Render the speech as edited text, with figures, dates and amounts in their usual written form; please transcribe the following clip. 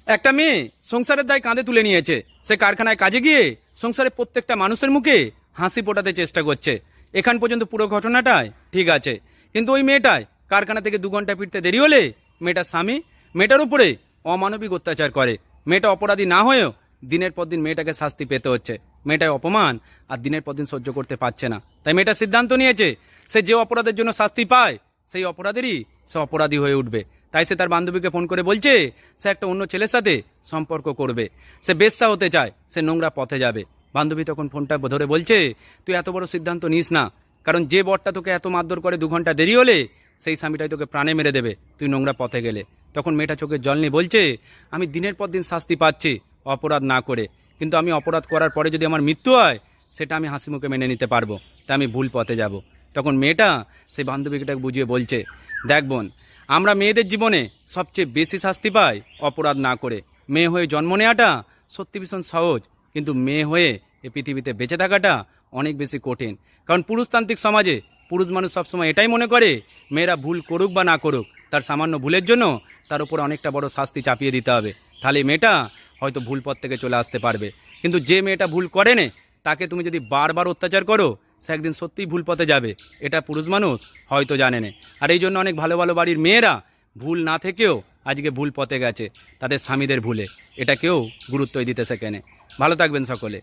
একটা মেয়ে সংসারের দায় কাঁধে তুলে নিয়েছে। সে কারখানায় কাজে গিয়ে সংসারের প্রত্যেকটা মানুষের মুখে হাসি ফোটাতে চেষ্টা করছে। এখান পর্যন্ত পুরো ঘটনাটাই ঠিক আছে, কিন্তু ওই মেয়েটাই কারখানা থেকে 2 ঘন্টা ফিরতে দেরি হলে মেয়েটার স্বামী মেয়েটার উপরে অমানবিক অত্যাচার করে। মেয়েটা অপরাধী না হয়েও দিনের পর দিন মেয়েটাকে শাস্তি পেতে হচ্ছে। মেয়েটার অপমান আর দিনের পর দিন সহ্য করতে পারছে না, তাই মেয়েটা সিদ্ধান্ত নিয়েছে সে যে অপরাধের জন্য শাস্তি পায় সেই অপরাধেরই সে অপরাধী হয়ে উঠবে। তাই সে তার বান্ধবীকে ফোন করে বলছে সে একটা অন্য ছেলের সাথে সম্পর্ক করবে, সে বেশ্যা হতে চায়, সে নোংরা পথে যাবে। বান্ধবী তখন ফোনটা ধরে বলছে তুই এত বড় সিদ্ধান্ত নিস না, কারণ যে বরটা তোকে এত মারধর করে 2 ঘন্টা দেরি হলে সেই স্বামীটাই তোকে প্রাণে মেরে দেবে তুই নোংরা পথে গেলে। তখন মেয়েটা চোখের জল নিয়ে বলছে আমি দিনের পর দিন শাস্তি পাচ্ছি অপরাধ না করে, কিন্তু আমি অপরাধ করার পরে যদি আমার মৃত্যু হয় সেটা আমি হাসি মুখে মেনে নিতে পারবো, তাই আমি ভুল পথে যাব। তখন মেয়েটা সেই বান্ধবীটাকে বুঝিয়ে বলছে দেখ বোন, আমরা মেয়েদের জীবনে সবচেয়ে বেশি শাস্তি পাই অপরাধ না করে। মেয়ে হয়ে জন্ম নেওয়াটা সত্যি ভীষণ সহজ, কিন্তু মেয়ে হয়ে এই পৃথিবীতে বেঁচে থাকাটা অনেক বেশি কঠিন। কারণ পুরুষতান্ত্রিক সমাজে পুরুষ মানুষ সবসময় এটাই মনে করে মেয়েরা ভুল করুক বা না করুক, তার সামান্য ভুলের জন্য তার উপর অনেকটা বড় শাস্তি চাপিয়ে দিতে হবে, তাহলে মেয়েটা হয়তো ভুল পথ থেকে চলে আসতে পারবে। কিন্তু যে মেয়েটা ভুল করে না তাকে তুমি যদি বারবার অত্যাচার করো সে একদিন সত্যিই ভুল পথে যাবে, এটা পুরুষ মানুষ হয়তো জানে না। আর এই জন্য অনেক ভালো ভালো বাড়ির মেয়েরা ভুল না থেকেও আজকে ভুল পথে গেছে তাদের স্বামীদের ভুলে, এটা কেউ গুরুত্বই দিতে শেখে না। ভালো থাকবেন সকলে।